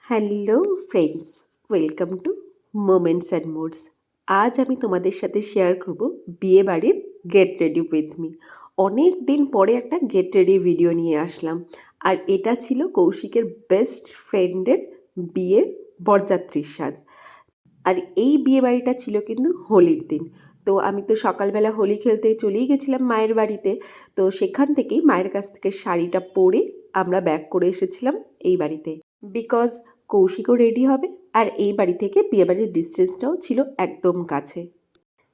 Hello friends, welcome to moments and modes. আজ আমি তোমাদের সাথে শেয়ার করব বিয়েবাড়ির গেট রেডি উইথ মি। অনেক দিন পরে একটা গেট রেডি ভিডিও নিয়ে আসলাম, আর এটা ছিল কৌশিকের বেস্ট ফ্রেন্ডের বিয়ের বরযাত্রীর সাজ। আর এই বিয়েবাড়িটা ছিল কিন্তু হোলির দিন। তো আমি তো সকালবেলা হোলি খেলতে চলেই গেছিলাম মায়ের বাড়িতে। তো সেখান থেকেই মায়ের কাছ থেকে শাড়িটা পরে আমরা ব্যাক করে এসেছিলাম এই বাড়িতে, বিকজ কৌশিকও রেডি হবে আর এই বাড়ি থেকে বিয়েবাড়ির ডিস্টেন্সটাও ছিল একদম কাছে।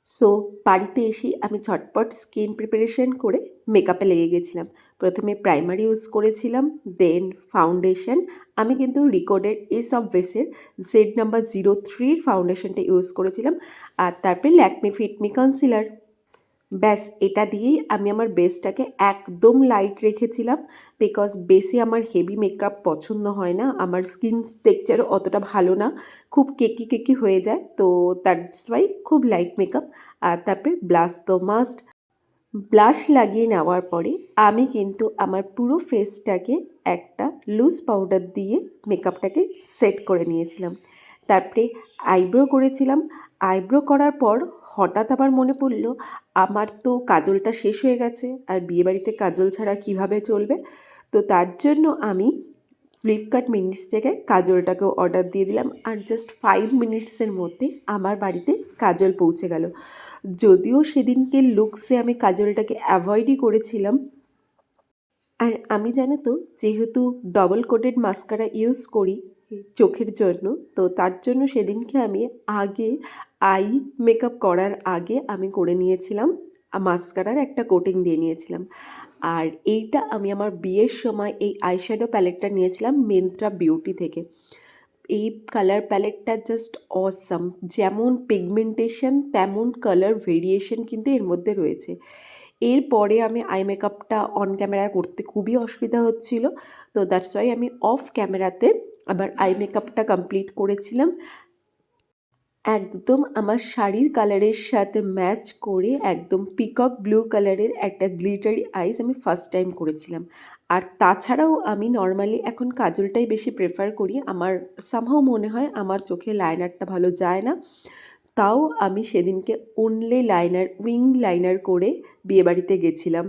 সো বাড়িতে এসেই আমি ঝটপট স্কিন প্রিপারেশন করে মেকআপে লেগে গেছিলাম। প্রথমে প্রাইমার ইউজ করেছিলাম, দেন ফাউন্ডেশন। আমি কিন্তু রিকোডের এস অফ বেসের জেড নাম্বার 03 ফাউন্ডেশনটা ইউজ করেছিলাম, আর তারপরে ল্যাকমি ফিটমি কনসিলার। ব্যাস এটা দিয়েই আমি আমার বেসটাকে একদম লাইট রেখেছিলাম, বিকজ বেসে আমার হেভি মেকআপ পছন্দ হয় না, আমার স্কিন টেক্সচারও অতটা ভালো না, খুব কেকি কেকি হয়ে যায়। তো দ্যাটস ওয়াই খুব লাইট মেকআপ। আর তারপরে ব্লাশ তো মাস্ট। ব্লাশ লাগিয়ে নেওয়ার পরে আমি কিন্তু আমার পুরো ফেসটাকে একটা লুজ পাউডার দিয়ে মেকআপটাকে সেট করে নিয়েছিলাম। তারপরে আইব্রো করেছিলাম। আইব্রো করার পর হঠাৎ আবার মনে পড়ল আমার তো কাজলটা শেষ হয়ে গেছে, আর বিয়েবাড়িতে কাজল ছাড়া কিভাবে চলবে। তো তার জন্য আমি ফ্লিপকার্ট মিনিটস থেকে কাজলটাকেও অর্ডার দিয়ে দিলাম, আর জাস্ট 5 মিনিটসের মধ্যে আমার বাড়িতে কাজল পৌঁছে গেল। যদিও সেদিনকে লুকসে আমি কাজলটাকে অ্যাভয়েডই করেছিলাম। আর আমি জানো তো, যেহেতু ডবল কোটেড মাস্কারা ইউজ করি চোখের জন্য, তো তার জন্য সেদিনকে আমি আগে আই মেকআপ করার আগে আমি করে নিয়েছিলাম মাস্কারার একটা কোটিং দিয়ে নিয়েছিলাম। আর এইটা আমি আমার বিয়ের সময় এই আইশ্যাডো প্যালেটটা নিয়েছিলাম মিন্ত্রা বিউটি থেকে। এই কালার প্যালেটটা জাস্ট অসাম, যেমন পিগমেন্টেশন তেমন কালার ভেরিয়েশন কিন্তু এর মধ্যে রয়েছে। এরপরে আমি আই মেকআপটা অন ক্যামেরায় করতে খুবই অসুবিধা হচ্ছিল, তো দ্যাটস ওয়াই আমি অফ ক্যামেরাতে আবার আই মেকআপটা কমপ্লিট করেছিলাম। একদম আমার শাড়ির কালারের সাথে ম্যাচ করে একদম পিকক ব্লু কালারের একটা গ্লিটারি আইস আমি ফার্স্ট টাইম করেছিলাম। আর তাছাড়াও আমি নর্মালি এখন কাজলটাই বেশি প্রেফার করি, আমার সামহাও মনে হয় আমার চোখে লাইনারটা ভালো যায় না। তাও আমি সেদিনকে অনলি লাইনার, উইং লাইনার করে বিয়েবাড়িতে গেছিলাম।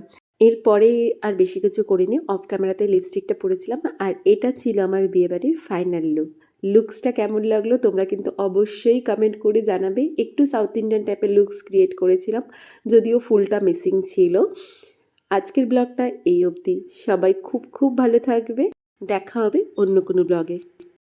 এরপরে আর বেশি কিছু করিনি, অফ ক্যামেরাতে লিপস্টিকটা পরেছিলাম। আর এটা ছিল আমার বিয়েবাড়ির ফাইনাল লুক। লুকসটা কেমন লাগলো তোমরা কিন্তু অবশ্যই কমেন্ট করে জানাবে। একটু সাউথ ইন্ডিয়ান টাইপের লুকস ক্রিয়েট করেছিলাম, যদিও ফুলটা মিসিং ছিল। আজকের ব্লগটা এই অবধি। সবাই খুব খুব ভালো থাকবে। দেখা হবে অন্য কোনো ব্লগে।